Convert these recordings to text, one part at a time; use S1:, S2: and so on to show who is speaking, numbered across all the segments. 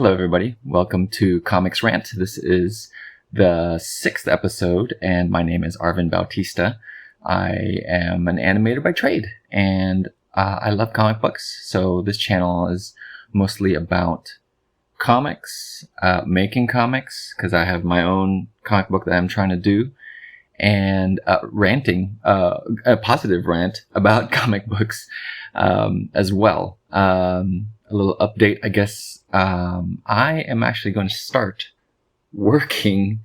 S1: Hello, everybody. Welcome to Comix Rant. This is the 6th episode, and my name is Arvin Bautista. I am an animator by trade, and I love comic books. So this channel is mostly about comics, making comics, because I have my own comic book that I'm trying to do, and ranting, a positive rant about comic books as well. A little update, I guess. I am actually going to start working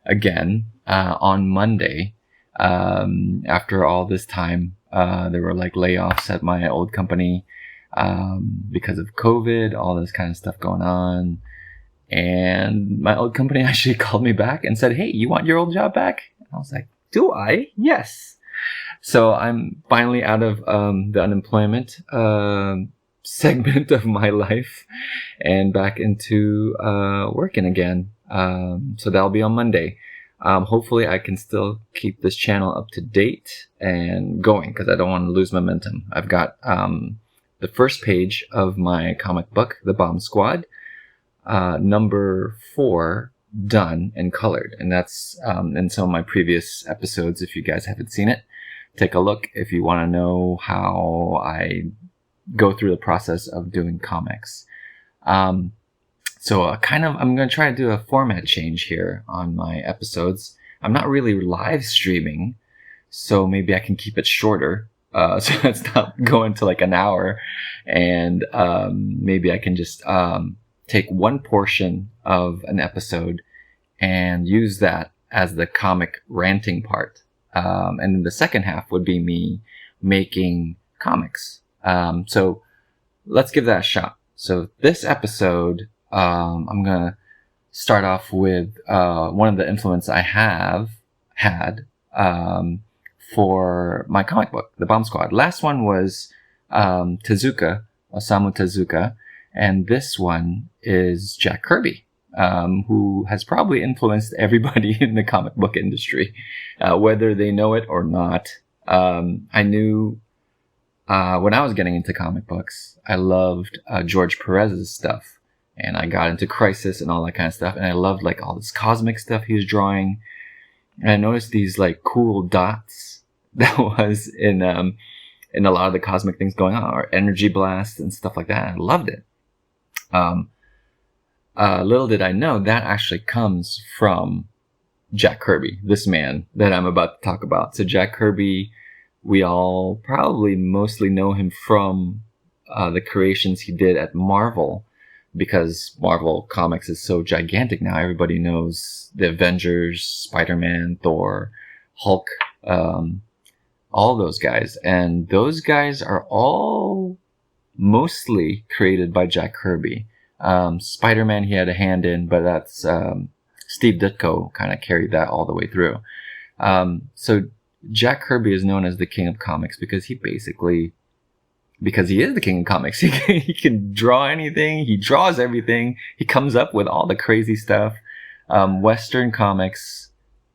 S1: again on Monday. After all this time, there were like layoffs at my old company because of COVID, all this kind of stuff going on. And my old company actually called me back and said, "Hey, you want your old job back?" I was like, "Do I? Yes." So I'm finally out of the unemployment segment of my life and back into working again. So that'll be on Monday. Hopefully I can still keep this channel up to date and going because I don't want to lose momentum. I've got the first page of my comic book, The Bomb Squad, number 4, done and colored. And that's in some of my previous episodes. If you guys haven't seen it, take a look if you want to know how I go through the process of doing comics. So I'm going to try to do a format change here on my episodes. I'm not really live streaming, so maybe I can keep it shorter. So it's not going to like an hour, and maybe I can just take one portion of an episode and use that as the comic ranting part. And then the second half would be me making comics. So let's give that a shot. So this episode, I'm going to start off with one of the influence I have had for my comic book, The Bomb Squad. Last one was Osamu Tezuka, and this one is Jack Kirby, who has probably influenced everybody in the comic book industry, whether they know it or not. I knew when I was getting into comic books, I loved George Perez's stuff, and I got into Crisis and all that kind of stuff, and I loved like all this cosmic stuff he was drawing. And I noticed these like cool dots that was in a lot of the cosmic things going on, or energy blasts and stuff like that. I loved it. Little did I know that actually comes from Jack Kirby, this man that I'm about to talk about. So Jack Kirby, we all probably mostly know him from the creations he did at Marvel, because Marvel Comics is so gigantic now. Everybody knows the Avengers, Spider-Man, Thor, Hulk, all those guys. And those guys are all mostly created by Jack Kirby. Spider-Man he had a hand in, but that's Steve Ditko kind of carried that all the way through. So Jack Kirby is known as the king of comics because he is the king of comics. He can draw anything. He draws everything. He comes up with all the crazy stuff. Western comics,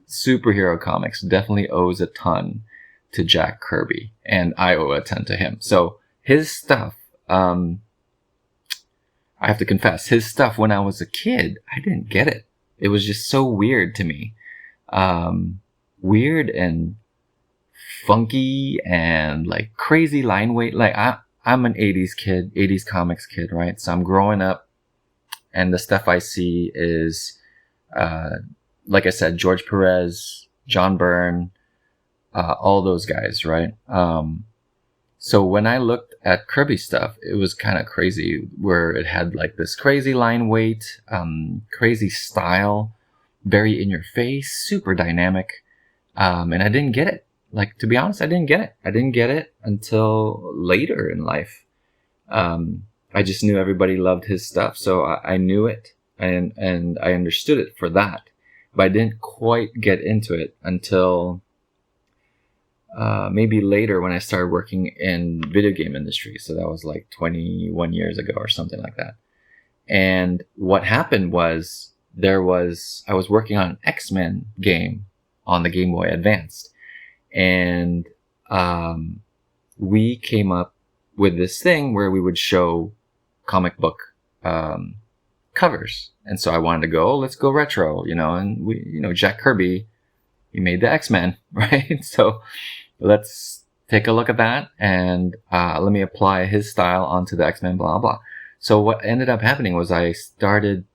S1: superhero comics definitely owes a ton to Jack Kirby, and I owe a ton to him. So his stuff, I have to confess, his stuff when I was a kid, I didn't get it. It was just so weird to me. Weird and funky and like crazy line weight. Like I'm an 80s kid, 80s comics kid, right? So I'm growing up, and the stuff I see is, like I said, George Perez, John Byrne, all those guys, right? So when I looked at Kirby stuff, it was kind of crazy, where it had like this crazy line weight, crazy style, very in your face, super dynamic. And I didn't get it. Like, to be honest, I didn't get it. I didn't get it until later in life. I just knew everybody loved his stuff. So I knew it and I understood it for that. But I didn't quite get into it until maybe later when I started working in video game industry. So that was like 21 years ago or something like that. And what happened was I was working on an X-Men game on the Game Boy Advanced. And we came up with this thing where we would show comic book covers. And so I wanted to go, let's go retro, and we, Jack Kirby, he made the X-Men, right? So let's take a look at that and let me apply his style onto the X-Men, blah, blah. So what ended up happening was I started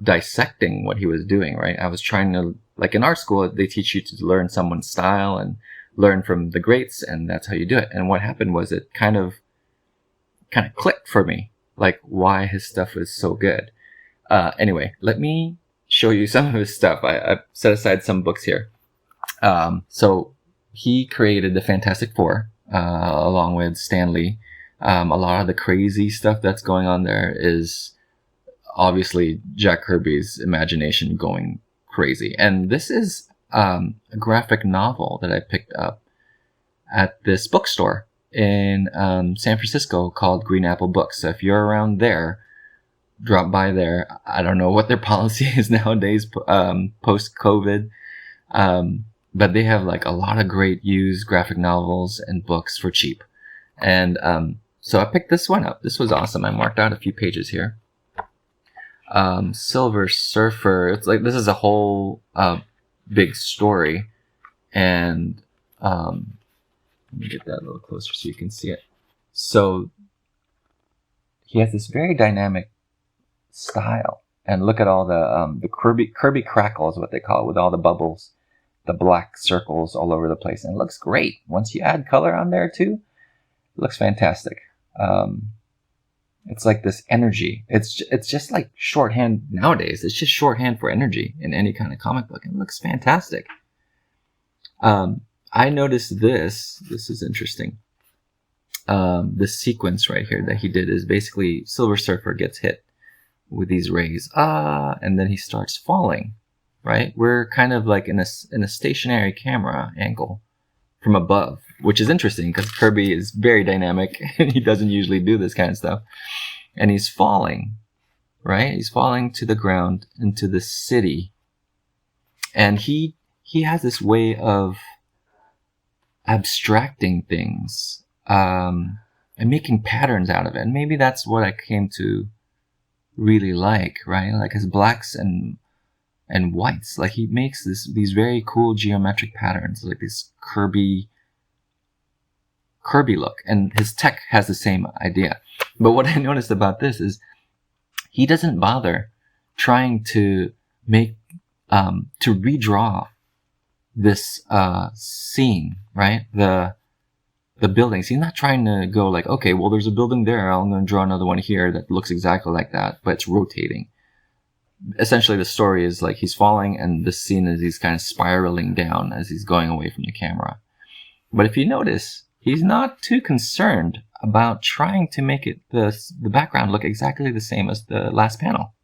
S1: dissecting what he was doing, right? I was trying to, like in art school, they teach you to learn someone's style and learn from the greats, and that's how you do it. And what happened was it kind of clicked for me, like why his stuff was so good. Anyway, let me show you some of his stuff. I set aside some books here. So he created the Fantastic Four, along with Stan Lee. A lot of the crazy stuff that's going on there is obviously Jack Kirby's imagination going crazy. And this is a graphic novel that I picked up at this bookstore in San Francisco called Green Apple Books. So if you're around there, drop by there. I don't know what their policy is nowadays, post-COVID. But they have like a lot of great used graphic novels and books for cheap. And so I picked this one up. This was awesome. I marked out a few pages here. Silver Surfer. It's like, this is a whole big story. And let me get that a little closer so you can see it. So he has this very dynamic style. And look at all the Kirby crackle is what they call it, with all the bubbles, the black circles all over the place. And it looks great. Once you add color on there too, it looks fantastic. It's like this energy. It's just like shorthand nowadays. It's just shorthand for energy in any kind of comic book. It looks fantastic. I noticed this. This is interesting. This sequence right here that he did is basically Silver Surfer gets hit with these rays. And then he starts falling, right? We're kind of like in a stationary camera angle from above, which is interesting because Kirby is very dynamic and he doesn't usually do this kind of stuff. And he's falling, right? He's falling to the ground into the city. And he has this way of abstracting things and making patterns out of it. And maybe that's what I came to really like, right? Like his blacks and whites. Like he makes these very cool geometric patterns, like this Kirby look. And his tech has the same idea. But what I noticed about this is he doesn't bother trying to make to redraw this scene, right? The buildings. He's not trying to go like, okay, well, there's a building there. I'm going to draw another one here that looks exactly like that, but it's rotating. Essentially, the story is like he's falling, and the scene is he's kind of spiraling down as he's going away from the camera. But if you notice, he's not too concerned about trying to make it the background look exactly the same as the last panel.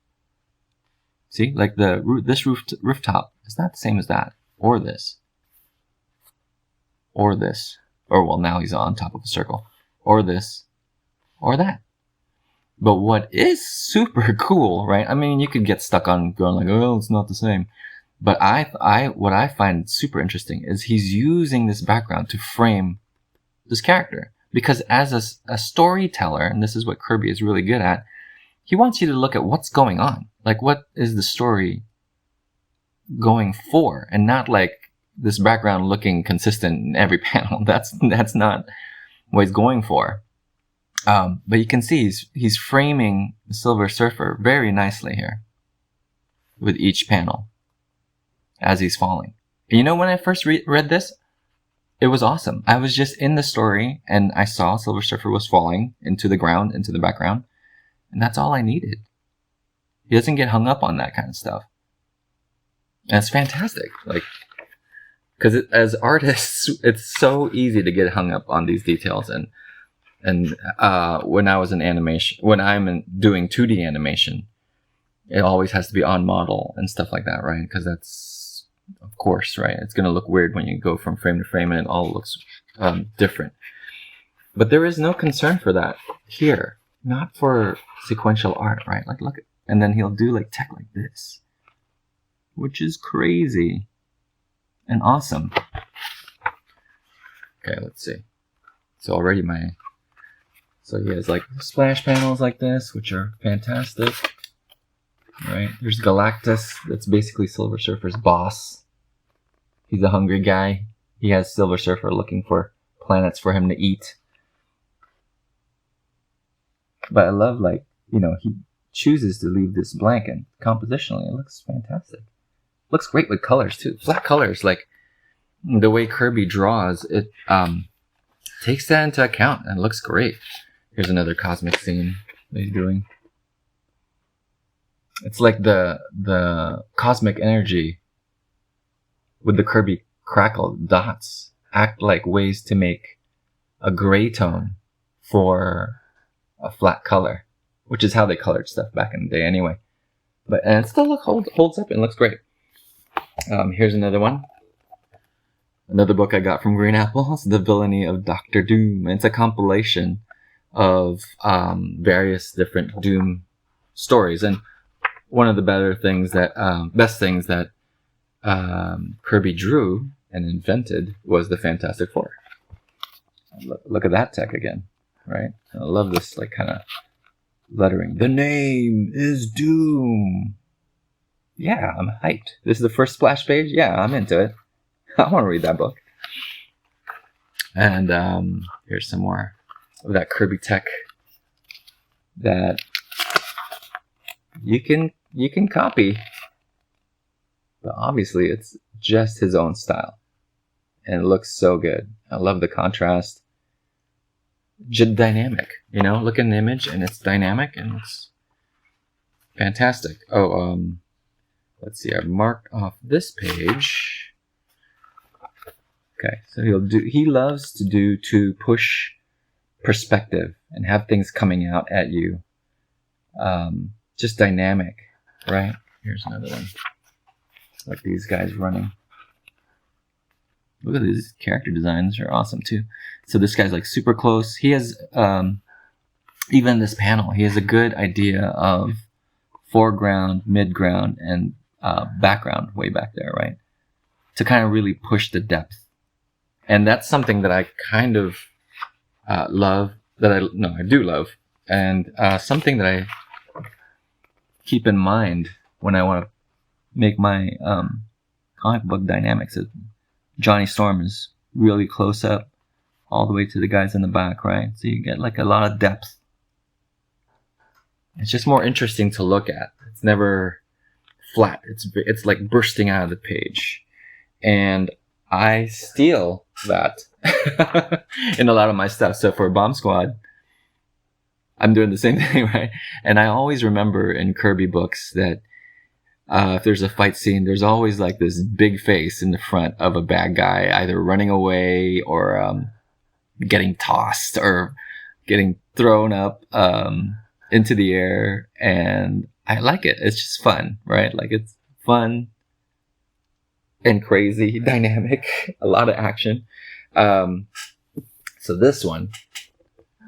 S1: See, like this rooftop is not the same as that, or this, or this. Or, well, now he's on top of a circle. Or this. Or that. But what is super cool, right? I mean, you could get stuck on going like, oh, it's not the same. But what I find super interesting is he's using this background to frame this character. Because as a storyteller, and this is what Kirby is really good at, he wants you to look at what's going on. Like, what is the story going for? And not like this background looking consistent in every panel. That's not what he's going for. But you can see he's framing the Silver Surfer very nicely here with each panel as he's falling. And you know, when I first read this, it was awesome. I was just in the story and I saw Silver Surfer was falling into the ground, into the background. And that's all I needed. He doesn't get hung up on that kind of stuff. And it's fantastic. Like, because as artists, it's so easy to get hung up on these details. And when I was in animation, when I'm doing 2D animation, it always has to be on model and stuff like that, right? Because that's, of course, right? It's going to look weird when you go from frame to frame and it all looks different. But there is no concern for that here. Not for sequential art, right? Like, look. And then he'll do like tech like this, which is crazy. And awesome. Okay, let's see. So already so he has like splash panels like this, which are fantastic. right? There's Galactus. That's basically Silver Surfer's boss. He's a hungry guy. He has Silver Surfer looking for planets for him to eat. But I love, like, he chooses to leave this blank, and compositionally it looks fantastic. Looks great with colors too. Flat colors, like the way Kirby draws, it takes that into account and looks great. Here's another cosmic scene that he's doing. It's like the cosmic energy with the Kirby crackle dots act like ways to make a gray tone for a flat color, which is how they colored stuff back in the day anyway. And it still holds up and looks great. Here's another one. Another book I got from Green Apple. It's The Villainy of Dr. Doom. And it's a compilation of various different Doom stories. And one of the best things that Kirby drew and invented was the Fantastic Four. Look at that tech again, right? I love this, like, kind of lettering. The name is Doom. Yeah, I'm hyped. This is the first splash page. Yeah, I'm into it. I want to read that book. And here's some more of that Kirby tech that you can copy, but obviously it's just his own style, and it looks so good. I love the contrast. Dynamic, look at an image and it's dynamic and it's fantastic. Let's see, I've marked off this page. Okay, so he loves to push perspective and have things coming out at you. Just dynamic, right? Here's another one. Like these guys running. Look at these character designs, are awesome too. So this guy's like super close. He has, even this panel, he has a good idea of foreground, midground, and background way back there, right? To kind of really push the depth. And that's something that I kind of love, I do love. And something that I keep in mind when I want to make my comic book dynamics is Johnny Storm is really close up all the way to the guys in the back, right? So you get like a lot of depth. It's just more interesting to look at. It's never flat. It's like bursting out of the page. And I steal that in a lot of my stuff. So for Bomb Squad, I'm doing the same thing, right? And I always remember in Kirby books that if there's a fight scene, there's always like this big face in the front of a bad guy, either running away or getting tossed or getting thrown up into the air. And I like it. It's just fun, right? Like, it's fun and crazy, dynamic, a lot of action. So this one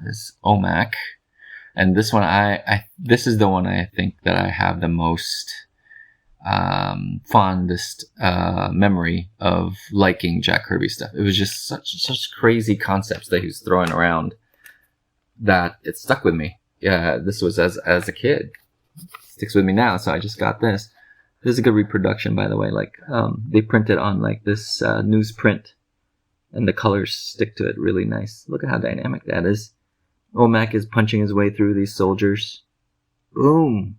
S1: is OMAC. And this one, this is the one I think that I have the most fondest memory of liking Jack Kirby stuff. It was just such crazy concepts that he was throwing around that it stuck with me. Yeah, this was as a kid. It sticks with me now, so I just got this. This is a good reproduction, by the way. Like, they print it on like this newsprint, and the colors stick to it really nice. Look at how dynamic that is. OMAC is punching his way through these soldiers. Boom!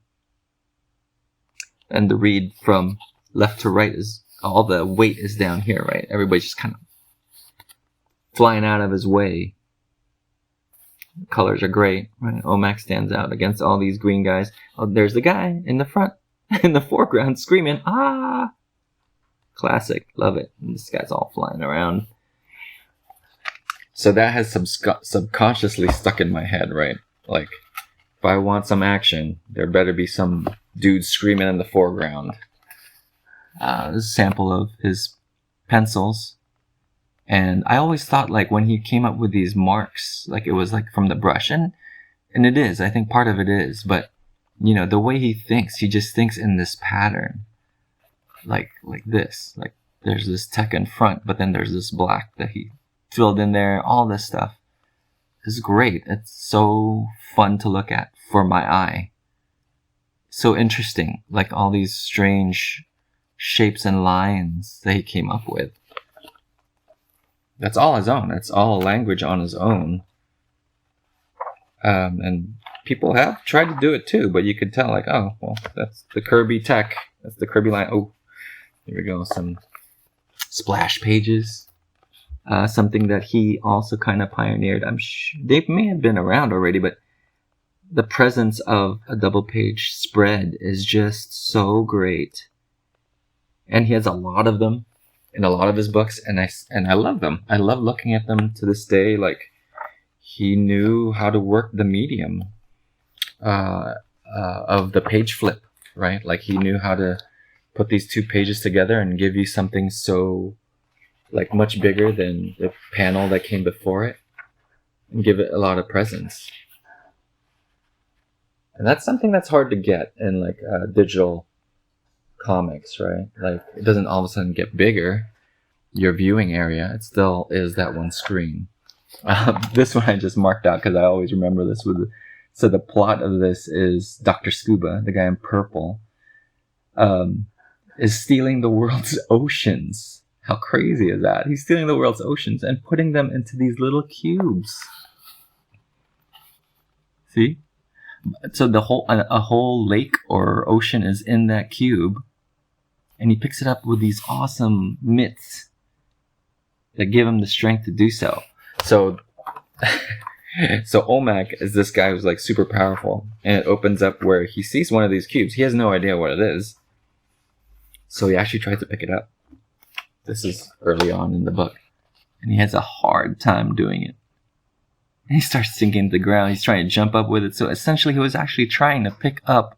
S1: And the read from left to right is, all the weight is down here, right? Everybody's just kind of flying out of his way. The colors are great, right? OMAC stands out against all these green guys. Oh, there's the guy in the front, in the foreground, screaming, ah! Classic, love it. And this guy's all flying around. So that has subconsciously stuck in my head, right? Like, if I want some action, there better be some dude screaming in the foreground. This is a sample of his pencils. And I always thought, like, when he came up with these marks, like, it was, like, from the brush. And it is. I think part of it is. But, the way he thinks, he just thinks in this pattern. Like this. Like, there's this tech in front, but then there's this black that he filled in there. All this stuff is great. It's so fun to look at for my eye. so interesting. Like all these strange shapes and lines that he came up with. That's all his own. That's all a language on his own. And people have tried to do it too, but you could tell, like, oh, well, that's the Kirby tech. That's the Kirby line. Oh, here we go. Some splash pages. Something that he also kind of pioneered. I'm sure they may have been around already, but the presence of a double page spread is just so great. And he has a lot of them in a lot of his books, and I love them. I love looking at them to this day. Like, he knew how to work the medium of the page flip, right? Like, he knew how to put these two pages together and give you something so, like, much bigger than the panel that came before it, and give it a lot of presence. And that's something that's hard to get in, like, digital comics, right? Like, it doesn't all of a sudden get bigger, your viewing area. It still is that one screen. This one I just marked out because I always remember this. So the plot of this is Dr. Scuba, the guy in purple, is stealing the world's oceans. How crazy is that? He's stealing the world's oceans and putting them into these little cubes. See? So a whole lake or ocean is in that cube, and he picks it up with these awesome mitts that give him the strength to do so. So Olmec is this guy who's like super powerful, and it opens up where he sees one of these cubes. He has no idea what it is, so he actually tries to pick it up. This is early on in the book, and he has a hard time doing it. And he starts sinking to the ground. He's trying to jump up with it. So essentially, he was actually trying to pick up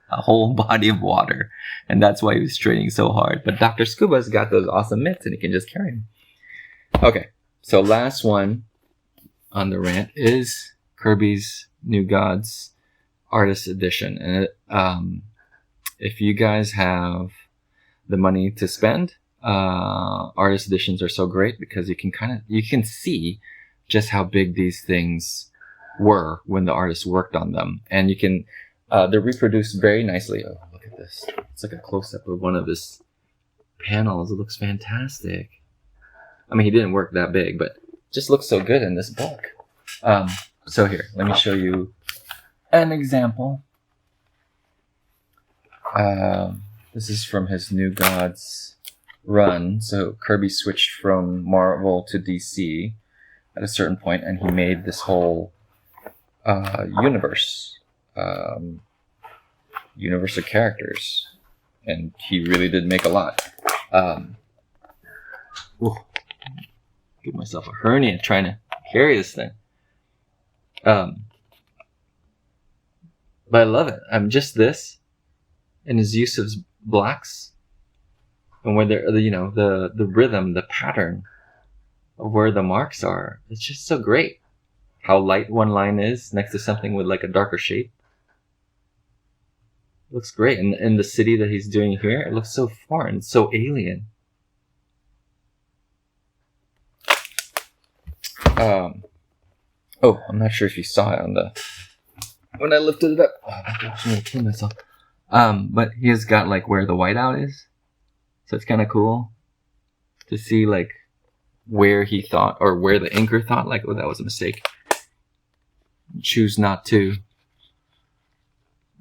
S1: a whole body of water, and that's why he was straining so hard. But Dr. Scuba's got those awesome mitts, and he can just carry them. Okay, so last one on the rant is Kirby's New Gods Artist Edition. And if you guys have the money to spend, artist editions are so great because you can see just how big these things were when the artist worked on them, and you can they're reproduced very nicely. Oh, look at this! It's like a close-up of one of his panels. It looks fantastic. I mean, he didn't work that big, but it just looks so good in this book. So here, let me show you an example. This is from his New Gods run. So Kirby switched from Marvel to DC at a certain point, and he made this whole universe of characters, and he really did make a lot. Give myself a hernia trying to carry this thing. But I love it. Just this, and his use of blacks, and where the rhythm, the pattern of where the marks are. It's just so great. How light one line is next to something with like a darker shape. It looks great. And in the city that he's doing here, it looks so foreign, so alien. I'm not sure if you saw it when I lifted it up. Oh my gosh, I'm gonna kill myself. But he has got like where the whiteout is, so it's kind of cool to see like where he thought, or where the inker thought, like, oh, that was a mistake. Choose not to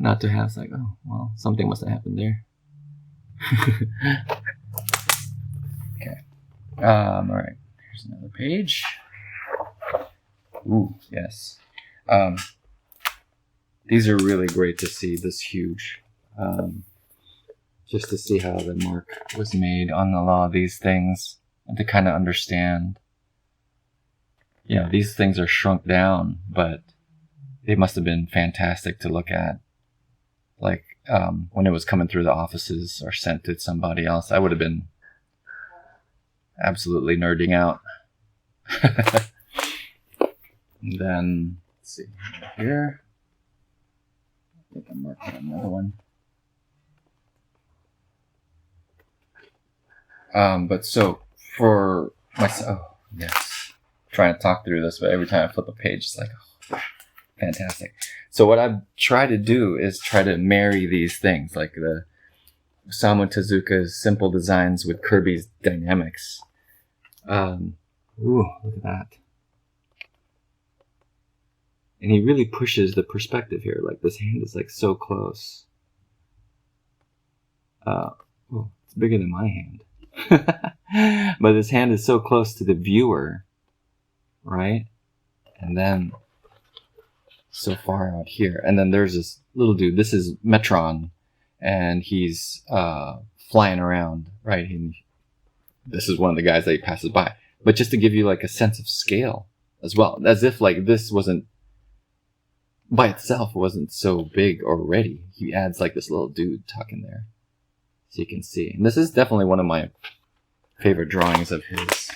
S1: have. It's like, oh, well, something must have happened there. Okay. All right. Here's another page. Ooh, yes. These are really great to see, this huge. Just to see how the mark was made on a lot of these things, and to kind of understand, these things are shrunk down, but they must have been fantastic to look at. Like, when it was coming through the offices or sent to somebody else, I would have been absolutely nerding out. Then, let's see, here. I think I'm marking another one. But so, for myself, yes, trying to talk through this, but every time I flip a page, it's like, fantastic. So what I've tried to do is try to marry these things, like the Osamu Tezuka's simple designs with Kirby's dynamics. Ooh, look at that. And he really pushes the perspective here. Like, this hand is like so close. Oh, it's bigger than my hand. But his hand is so close to the viewer, right? And then so far out here. And then there's this little dude. This is Metron. And he's flying around, right? And this is one of the guys that he passes by. But just to give you like a sense of scale as well. As if like this wasn't, by itself, wasn't so big already. He adds like this little dude talking there. So you can see. And this is definitely one of my favorite drawings of his.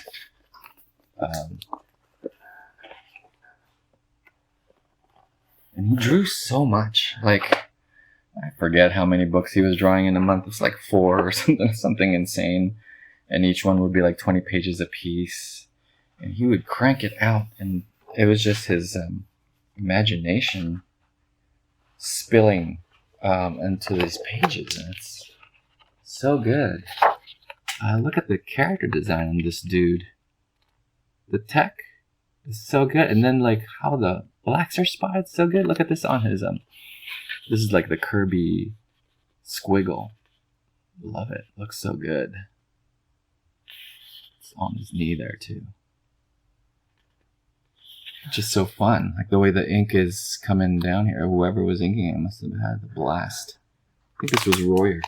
S1: And he drew so much. Like, I forget how many books he was drawing in a month. It's like 4 or something insane. And each one would be like 20 pages a piece. And he would crank it out. And it was just his imagination spilling into these pages. And it's so good. Look at the character design on this dude. The tech is so good. And then like how the blacks are spotted, so good. Look at this on his this is like the Kirby squiggle. Love it. Looks so good. It's on his knee there too. Just so fun. Like the way the ink is coming down here. Whoever was inking it must have had a blast. I think this was Royer.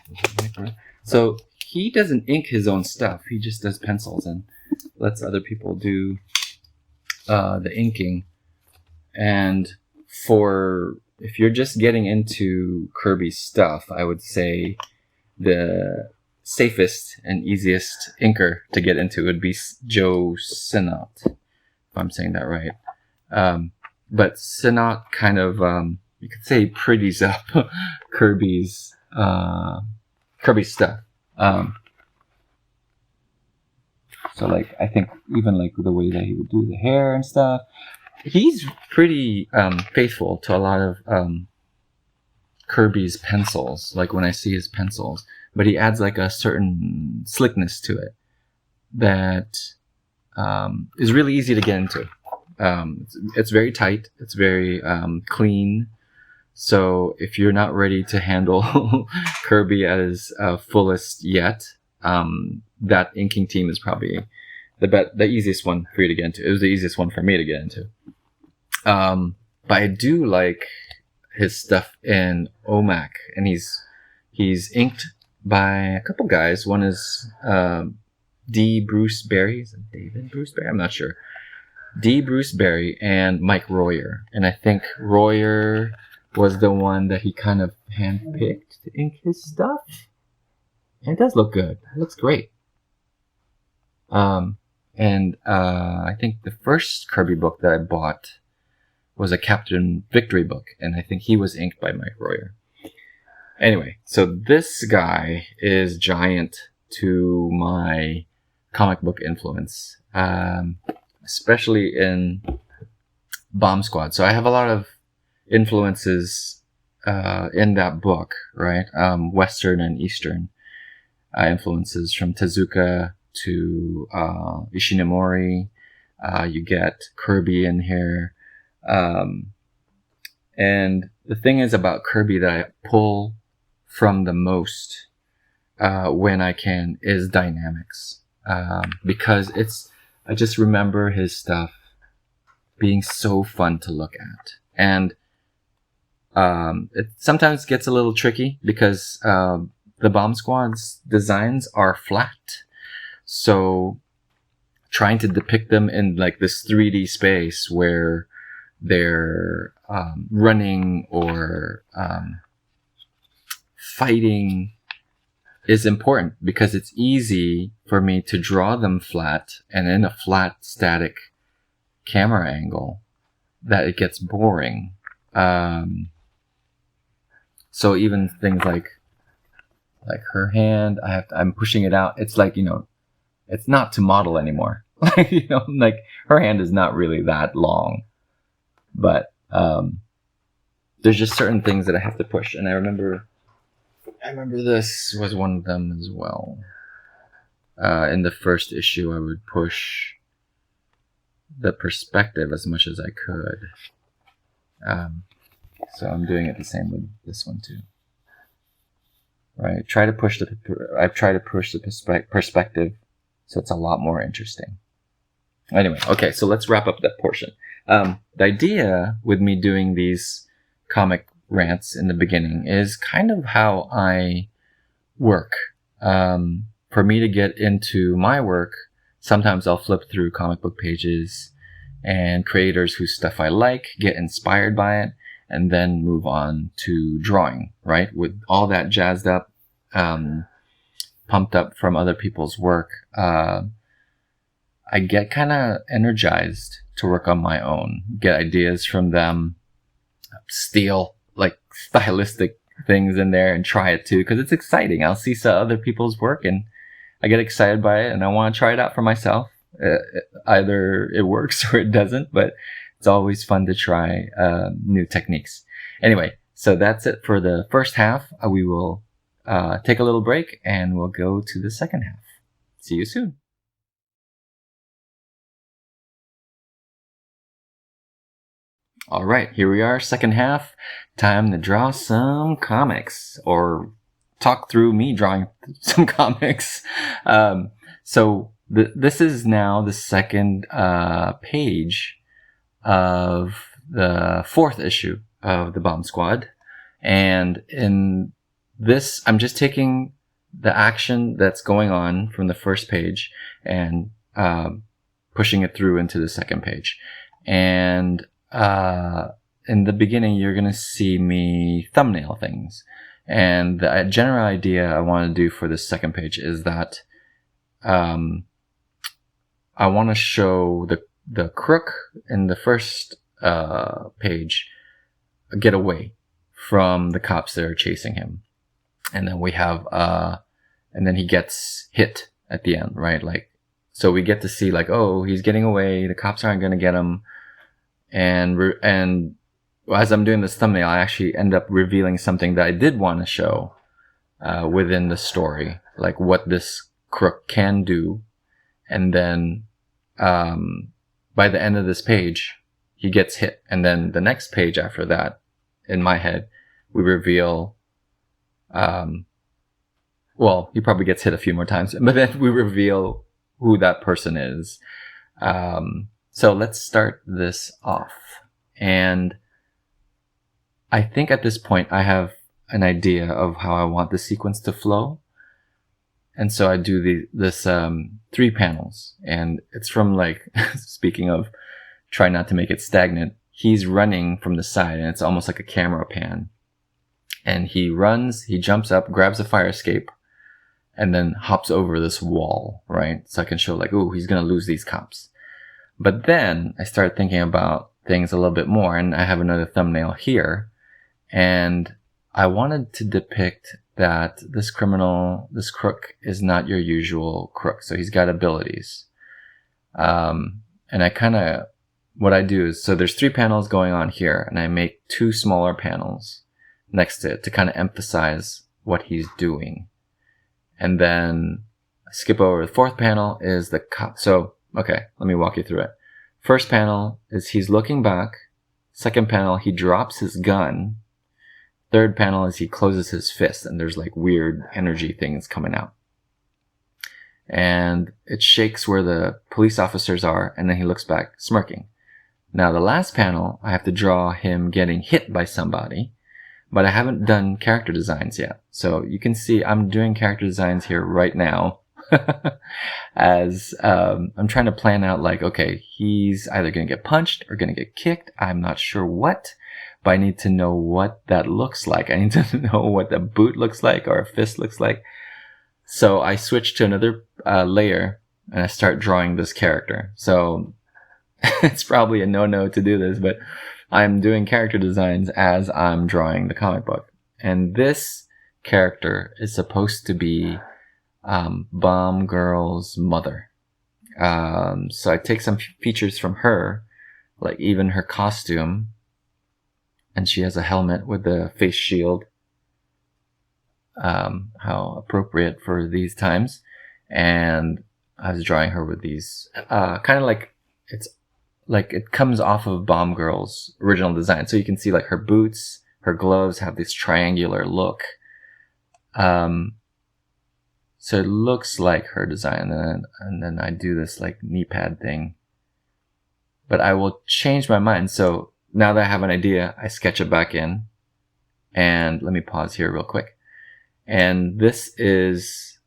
S1: So he doesn't ink his own stuff. He just does pencils and lets other people do the inking. And for if you're just getting into Kirby stuff, I would say the safest and easiest inker to get into would be Joe Sinnott, if I'm saying that right. But Sinnott kind of, you could say, pretties up Kirby's stuff. So like, I think even like the way that he would do the hair and stuff, he's pretty faithful to a lot of Kirby's pencils, like when I see his pencils, but he adds like a certain slickness to it that is really easy to get into. It's very tight, it's very clean, so if you're not ready to handle Kirby at his fullest yet, that inking team is probably the easiest one for you to get into. It was the easiest one for me to get into. But I do like his stuff in OMAC, and he's inked by a couple guys. One is D. Bruce Berry. Is it David Bruce Berry? I'm not sure. D. Bruce Berry and Mike Royer. And I think Royer was the one that he kind of handpicked to ink his stuff. And it does look good. It looks great. And I think the first Kirby book that I bought was a Captain Victory book, and I think he was inked by Mike Royer. Anyway, so this guy is giant to my comic book influence, especially in Bomb Squad. So I have a lot of influences in that book, right? Western and Eastern influences from Tezuka to Ishinomori. You get Kirby in here. And the thing is about Kirby that I pull from the most when I can is dynamics. Because I just remember his stuff being so fun to look at. And it sometimes gets a little tricky because the Bomb Squad's designs are flat. So trying to depict them in like this 3D space where they're running or fighting is important, because it's easy for me to draw them flat and in a flat static camera angle that it gets boring. So even things like her hand, I'm pushing it out. It's like, it's not to model anymore. Like her hand is not really that long. But There's just certain things that I have to push, and I remember this was one of them as well. In the first issue, I would push the perspective as much as I could. So I'm doing it the same with this one too. Right? I try to push the perspective so it's a lot more interesting. Anyway, okay, so let's wrap up that portion. The idea with me doing these comic rants in the beginning is kind of how I work. For me to get into my work, sometimes I'll flip through comic book pages and creators whose stuff I like, get inspired by it, and then move on to drawing, right? With all that jazzed up, pumped up from other people's work, I get kind of energized to work on my own, get ideas from them, steal like stylistic things in there and try it too, because it's exciting. I'll see some other people's work and I get excited by it and I want to try it out for myself. Either it works or it doesn't, but it's always fun to try new techniques. Anyway, so that's it for the first half. We will take a little break and we'll go to the second half. See you soon. All right, here we are, second half. Time to draw some comics, or talk through me drawing some comics. This is now the second page of the fourth issue of the Bomb Squad. And in this, I'm just taking the action that's going on from the first page and pushing it through into the second page. And in the beginning, you're going to see me thumbnail things. And the general idea I want to do for this second page is that I want to show the crook in the first page get away from the cops that are chasing him. And then we have, and then he gets hit at the end, right? Like, so we get to see like, oh, he's getting away. The cops aren't going to get him. And as I'm doing this thumbnail, I actually end up revealing something that I did want to show within the story, like what this crook can do. And then by the end of this page, he gets hit. And then the next page after that, in my head, we reveal, well, he probably gets hit a few more times, but then we reveal who that person is. So let's start this off. And I think at this point I have an idea of how I want the sequence to flow. And so I do this 3 panels. And it's from like, speaking of try not to make it stagnant, he's running from the side and it's almost like a camera pan. And he runs, he jumps up, grabs a fire escape, and then hops over this wall, right? So I can show like, ooh, he's going to lose these cops. But then I started thinking about things a little bit more, and I have another thumbnail here. And I wanted to depict that this crook is not your usual crook. So he's got abilities. And what I do is, so there's 3 panels going on here, and I make 2 smaller panels next to it to kind of emphasize what he's doing. And then I skip over the 4th panel is the cop. So, okay, let me walk you through it. First panel is he's looking back. Second panel, he drops his gun. Third panel is he closes his fist and there's like weird energy things coming out. And it shakes where the police officers are, and then he looks back smirking. Now the last panel, I have to draw him getting hit by somebody, but I haven't done character designs yet. So you can see I'm doing character designs here right now. As I'm trying to plan out like, okay, he's either going to get punched or going to get kicked. I'm not sure what, but I need to know what that looks like. I need to know what the boot looks like or a fist looks like. So I switch to another layer and I start drawing this character. So it's probably a no-no to do this, but I'm doing character designs as I'm drawing the comic book. And this character is supposed to be Bomb Girl's mother. So I take some features from her, like even her costume, and she has a helmet with a face shield. How appropriate for these times. And I was drawing her with these, kind of like, it's like it comes off of Bomb Girl's original design. So you can see like her boots, her gloves have this triangular look. So it looks like her design, and then I do this like knee pad thing. But I will change my mind. So now that I have an idea, I sketch it back in. And let me pause here real quick. And this is,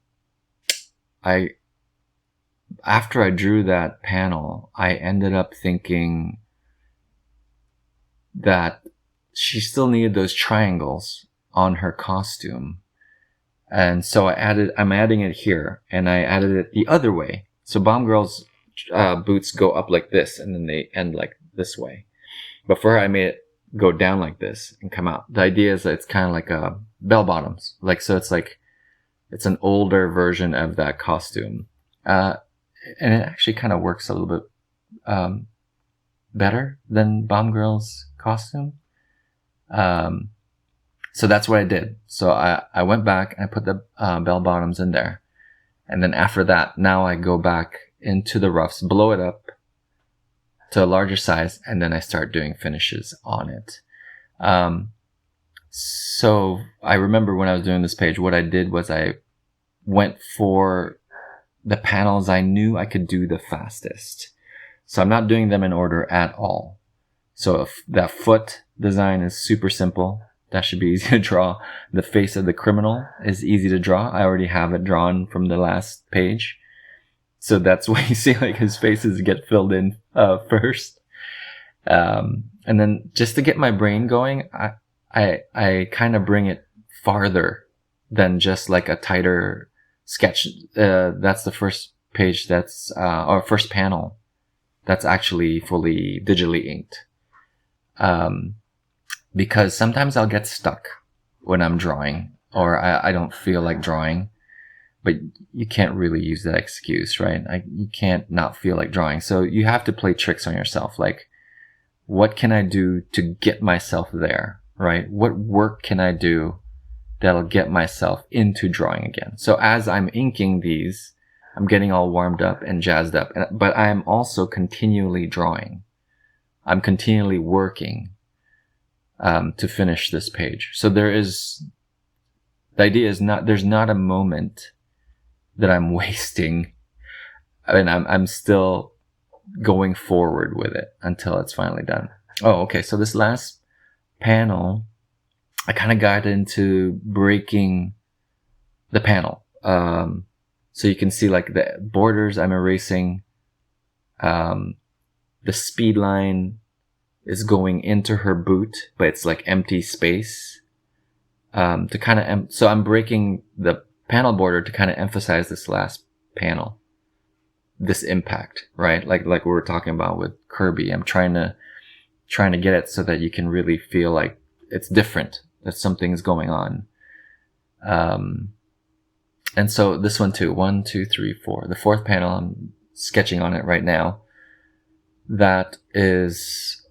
S1: after I drew that panel, I ended up thinking that she still needed those triangles on her costume. And so I'm adding it here, and I added it the other way. So Bomb Girl's boots go up like this, and then they end like this way. But for her, I made it go down like this and come out. The idea is that it's kind of like bell bottoms. Like, so it's like, it's an older version of that costume. And it actually kind of works a little bit better than Bomb Girl's costume. So that's what I did. So I went back and I put the bell bottoms in there. And then after that, now I go back into the roughs, blow it up to a larger size, and then I start doing finishes on it. So I remember when I was doing this page, what I did was I went for the panels I knew I could do the fastest. So I'm not doing them in order at all. So if that foot design is super simple, that should be easy to draw. The face of the criminal is easy to draw. I already have it drawn from the last page. So that's why you see like his faces get filled in first. And then just to get my brain going, I kind of bring it farther than just like a tighter sketch. That's the first page or first panel that's actually fully digitally inked. Because sometimes I'll get stuck when I'm drawing, or I don't feel like drawing, but you can't really use that excuse, right? You can't not feel like drawing. So you have to play tricks on yourself. Like, what can I do to get myself there, right? What work can I do that'll get myself into drawing again? So as I'm inking these, I'm getting all warmed up and jazzed up, but I'm also continually drawing. I'm continually working to finish this page. So the idea is there's not a moment that I'm wasting. I mean, I'm still going forward with it until it's finally done. Oh, okay. So this last panel, I kind of got into breaking the panel. So you can see like the borders I'm erasing. The speed line is going into her boot, but it's like empty space. To kind of, so I'm breaking the panel border to kind of emphasize this last panel, this impact, right? Like we were talking about with Kirby. I'm trying to get it so that you can really feel like it's different, that something's going on. And so this one too, 1, 2, 3, 4. The fourth panel, I'm sketching on it right now. That is,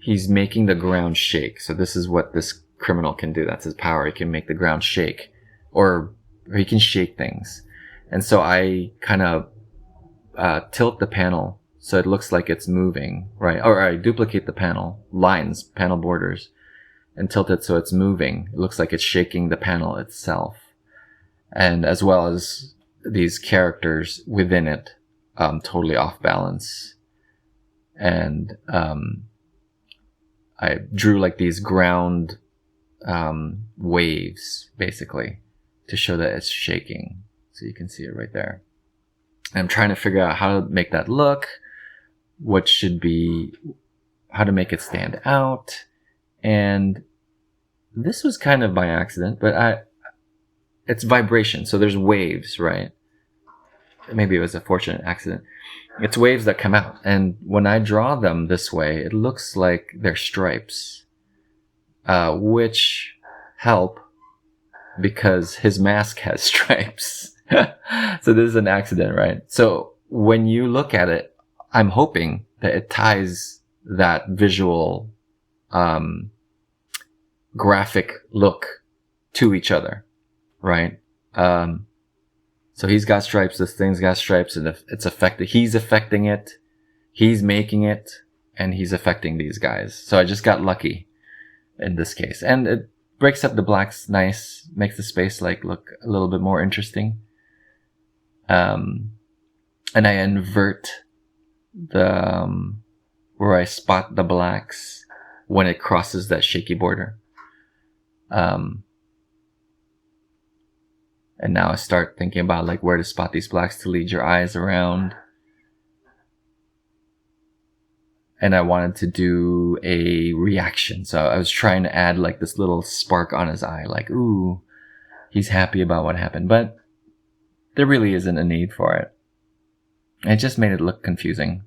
S1: he's making the ground shake. So this is what this criminal can do. That's his power. He can make the ground shake, or he can shake things. And so I kind of tilt the panel so it looks like it's moving, right? Or I duplicate the panel lines, panel borders, and tilt it so it's moving. It looks like it's shaking the panel itself. And as well as these characters within it, totally off balance. And I drew like these ground waves, basically, to show that it's shaking. So you can see it right there. And I'm trying to figure out how to make that look, how to make it stand out. And this was kind of by accident, but it's vibration. So there's waves, right? Maybe it was a fortunate accident. It's waves that come out. And when I draw them this way, it looks like they're stripes, which help because his mask has stripes. So this is an accident, right? So when you look at it, I'm hoping that it ties that visual graphic look to each other, right? So he's got stripes, this thing's got stripes, and it's affected. He's affecting it, he's making it, and he's affecting these guys. So I just got lucky in this case. And it breaks up the blacks nice, makes the space like look a little bit more interesting. And I invert the where I spot the blacks when it crosses that shaky border. And now I start thinking about like where to spot these blacks to lead your eyes around. And I wanted to do a reaction. So I was trying to add like this little spark on his eye. Like, ooh, he's happy about what happened. But there really isn't a need for it. It just made it look confusing.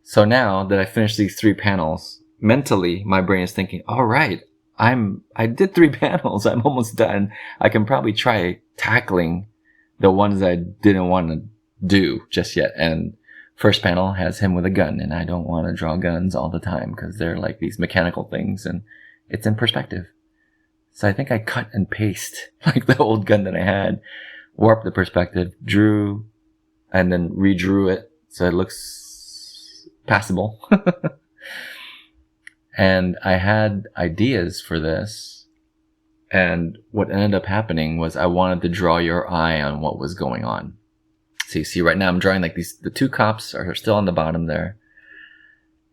S1: So now that I finished these 3 panels, mentally, my brain is thinking, all right, I did 3 panels. I'm almost done. I can probably try tackling the ones I didn't want to do just yet. And first panel has him with a gun, and I don't want to draw guns all the time because they're like these mechanical things and it's in perspective. So I think I cut and paste like the old gun that I had, warped the perspective, drew, and then redrew it so it looks passable. And I had ideas for this, and what ended up happening was I wanted to draw your eye on what was going on. So you see right now I'm drawing like these, the 2 cops are still on the bottom there.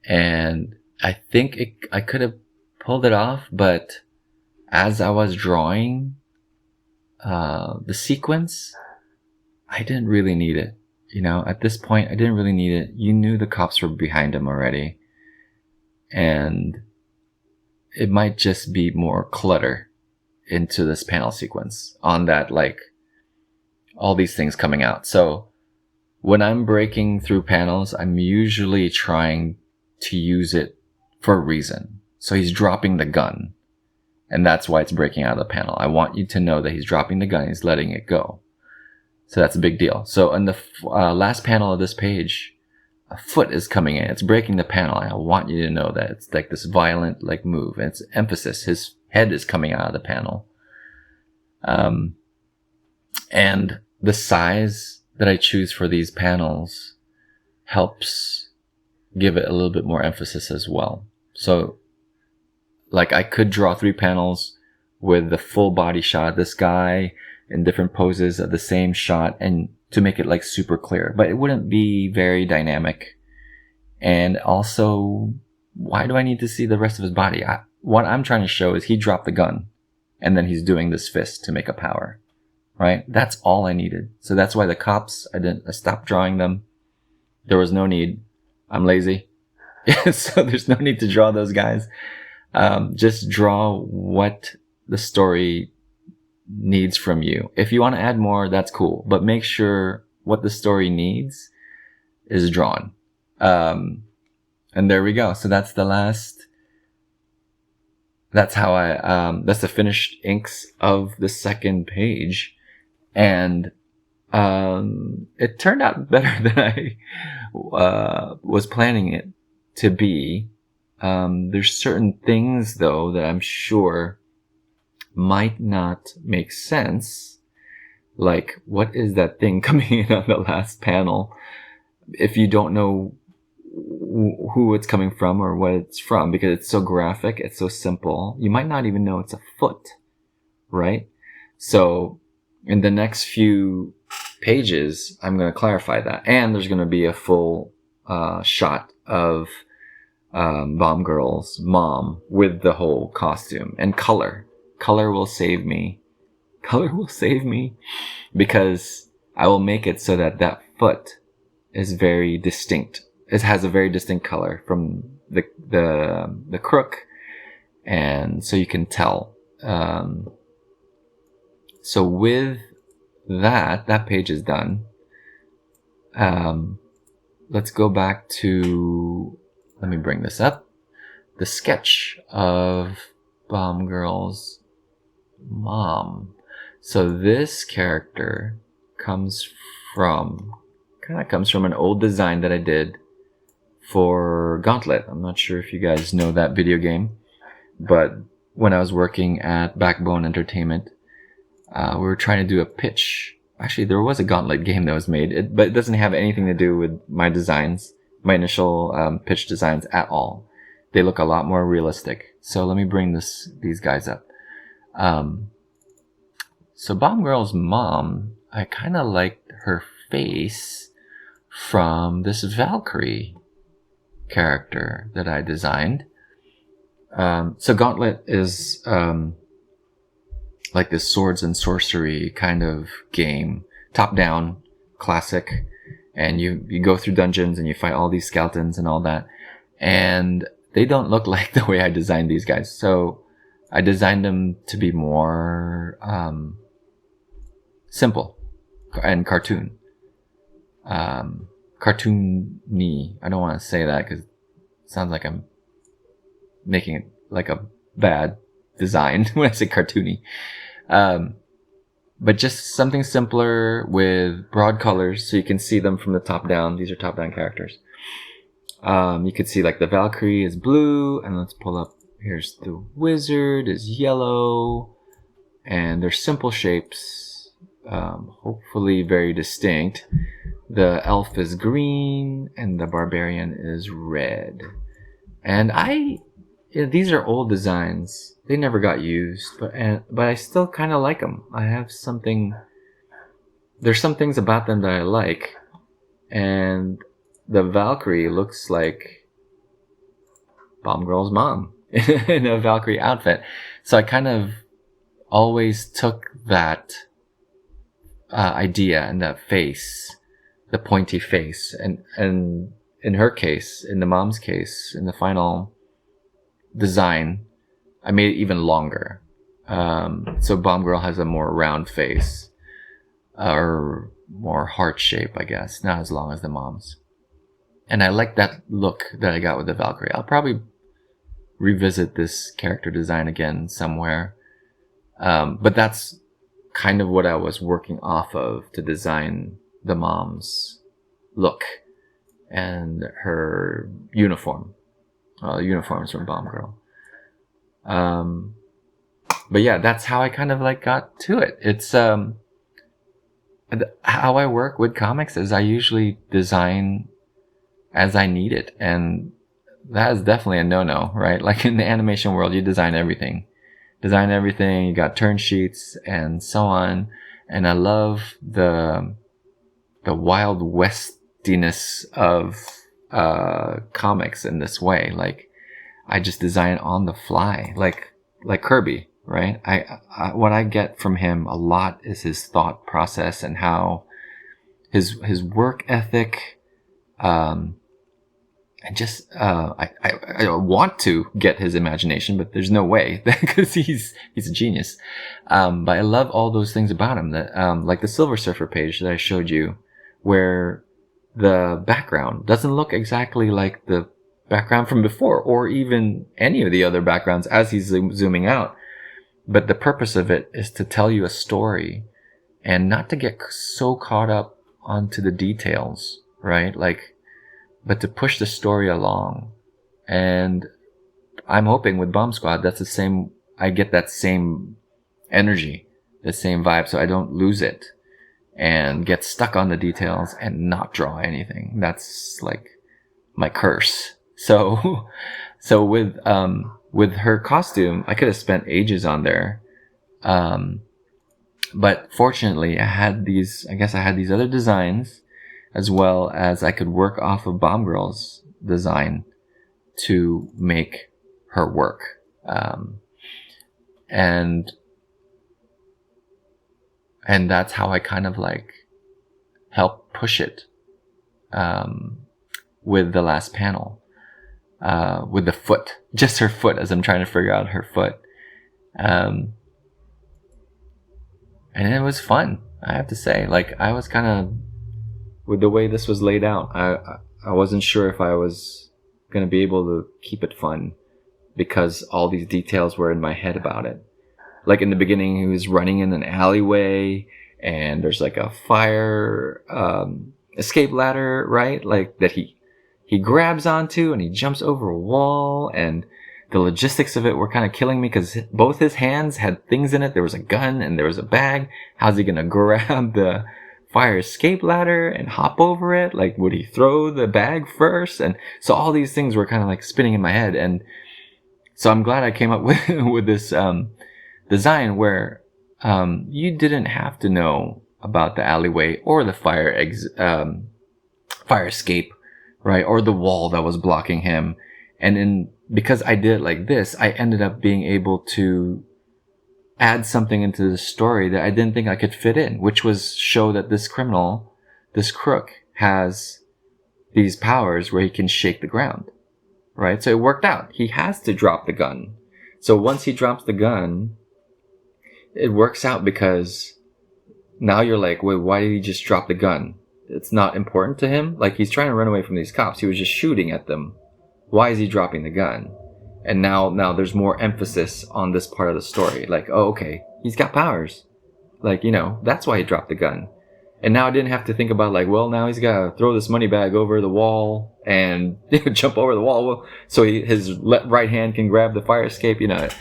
S1: And I think I could have pulled it off, but as I was drawing the sequence, I didn't really need it. You know, at this point, I didn't really need it. You knew the cops were behind him already. And it might just be more clutter into this panel sequence on that, like, all these things coming out. So when I'm breaking through panels, I'm usually trying to use it for a reason. So he's dropping the gun, and that's why it's breaking out of the panel. I want you to know that he's dropping the gun, he's letting it go. So that's a big deal. So in the last panel of this page, a foot is coming in. It's breaking the panel. I want you to know that it's like this violent like move. And it's emphasis. His head is coming out of the panel. And the size that I choose for these panels helps give it a little bit more emphasis as well. So like I could draw 3 panels with the full body shot of this guy in different poses of the same shot and to make it like super clear, but it wouldn't be very dynamic. And also, why do I need to see the rest of his body? What I'm trying to show is he dropped the gun and then he's doing this fist to make a power, right? That's all I needed. So that's why the cops, I stopped drawing them. There was no need. I'm lazy. So there's no need to draw those guys. Just draw what the story needs from you. If you want to add more, that's cool, but make sure what the story needs is drawn. And there we go. So that's the last, that's how that's the finished inks of the second page. And it turned out better than I was planning it to be. There's certain things though that I'm sure might not make sense. Like, what is that thing coming in on the last panel? If you don't know who it's coming from or what it's from, because it's so graphic, it's so simple, you might not even know it's a foot, right? So in the next few pages, I'm going to clarify that. And there's going to be a full shot of Bomb Girl's mom with the whole costume and color. Color will save me. Color will save me because I will make it so that that foot is very distinct. It has a very distinct color from the crook, and so you can tell. So with that page is done. Let's go back to, let me bring this up. The sketch of Bomb Girl's mom. So this character comes from an old design that I did for Gauntlet. I'm not sure if you guys know that video game, but when I was working at Backbone Entertainment, we were trying to do a pitch. Actually, there was a Gauntlet game that was made, but it doesn't have anything to do with my designs, my initial pitch designs at all. They look a lot more realistic. So let me bring these guys up. So Bomb Girl's mom, I kind of liked her face from this Valkyrie character that I designed. So Gauntlet is like this swords and sorcery kind of game, top down, classic, and you go through dungeons and you fight all these skeletons and all that, and they don't look like the way I designed these guys. So I designed them to be more simple and cartoony. I don't want to say that because it sounds like I'm making it like a bad design when I say cartoony. But just something simpler with broad colors so you can see them from the top down. These are top down characters. You could see like the Valkyrie is blue, and let's pull up. Here's the wizard is yellow, and they're simple shapes, hopefully very distinct. The elf is green, and the barbarian is red. And these are old designs. They never got used, but I still kind of like them. There's some things about them that I like, and the Valkyrie looks like Bomb Girl's mom in a Valkyrie outfit. So I kind of always took that idea and that face, the pointy face, and in her case, in the mom's case, in the final design, I made it even longer. So Bomb Girl has a more round face, or more heart shape, I guess, not as long as the mom's. And I like that look that I got with the Valkyrie. I'll probably revisit this character design again somewhere. But that's kind of what I was working off of to design the mom's look and her uniform. Uniforms from Bomb Girl. But yeah, that's how I kind of like got to it. It's how I work with comics is I usually design as I need it, and that is definitely a no-no, right? Like in the animation world, you design everything, you got turn sheets and so on. And I love the Wild Westiness of comics in this way. Like I just design on the fly, like Kirby, right? I what I get from him a lot is his thought process and how his work ethic. And just I want to get his imagination, but there's no way because he's a genius. But I love all those things about him. That like the Silver Surfer page that I showed you, where the background doesn't look exactly like the background from before, or even any of the other backgrounds as he's zooming out. But the purpose of it is to tell you a story, and not to get so caught up onto the details, right? But to push the story along. And I'm hoping with Bomb Squad, that's the same, I get that same energy, the same vibe, so I don't lose it and get stuck on the details and not draw anything. That's like my curse. So with her costume, I could have spent ages on there. But fortunately I had these other designs, as well as I could work off of Bomb Girl's design to make her work. And that's how I kind of like help push it with the last panel. With the foot, just her foot, as I'm trying to figure out her foot. And it was fun, I have to say. Like, I was kind of, with the way this was laid out, I wasn't sure if I was going to be able to keep it fun, because all these details were in my head about it. Like in the beginning, he was running in an alleyway, and there's like a fire escape ladder, right? Like that he he grabs onto and he jumps over a wall, and the logistics of it were kind of killing me because both his hands had things in it. There was a gun and there was a bag. How's he going to grab the fire escape ladder and hop over it? Like, would he throw the bag first? And so all these things were kind of like spinning in my head. And so I'm glad I came up with this design where you didn't have to know about the alleyway or the fire escape, right? Or the wall that was blocking him. And because I did it like this, I ended up being able to add something into the story that I didn't think I could fit in, which was show that this criminal, this crook, has these powers where he can shake the ground, right? So it worked out. He has to drop the gun. So once he drops the gun, it works out because now you're like, wait, why did he just drop the gun? It's not important to him. Like, he's trying to run away from these cops. He was just shooting at them. Why is he dropping the gun? And now there's more emphasis on this part of the story. Like, oh, okay, he's got powers. Like, that's why he dropped the gun. And now I didn't have to think about like, well, now he's got to throw this money bag over the wall and jump over the wall so his right hand can grab the fire escape. It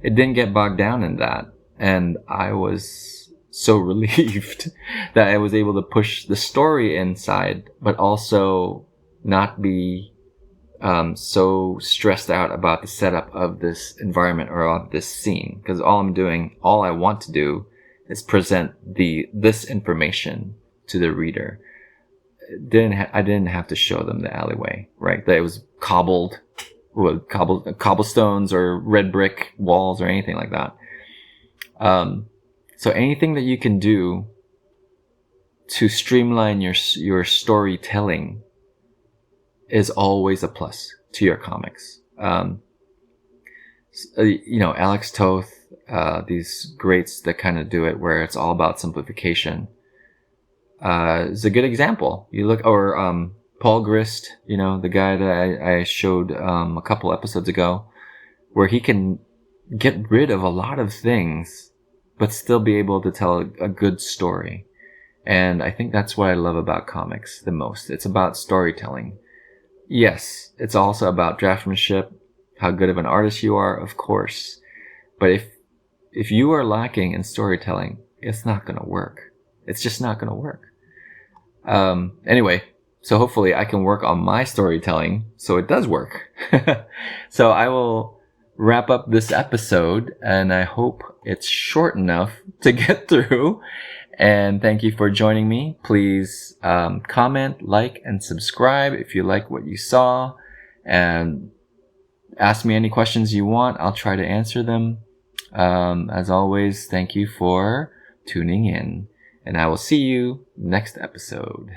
S1: didn't get bogged down in that. And I was so relieved that I was able to push the story inside, but also not be so stressed out about the setup of this environment or of this scene, because all I want to do is present this information to the reader. I didn't have to show them the alleyway, right? That it was cobblestones or red brick walls or anything like that. So anything that you can do to streamline your storytelling is always a plus to your comics. Alex Toth, these greats that kind of do it where it's all about simplification, is a good example. You look, or Paul Grist, the guy that I showed a couple episodes ago, where he can get rid of a lot of things but still be able to tell a good story. And I think that's what I love about comics the most. It's about storytelling. Yes, it's also about draftsmanship, how good of an artist you are, of course. But if you are lacking in storytelling, it's not going to work. It's just not going to work. Anyway, so hopefully I can work on my storytelling so it does work. So I will wrap up this episode, and I hope it's short enough to get through. And thank you for joining me. Please comment, like, and subscribe if you like what you saw. And ask me any questions you want. I'll try to answer them. As always, thank you for tuning in. And I will see you next episode.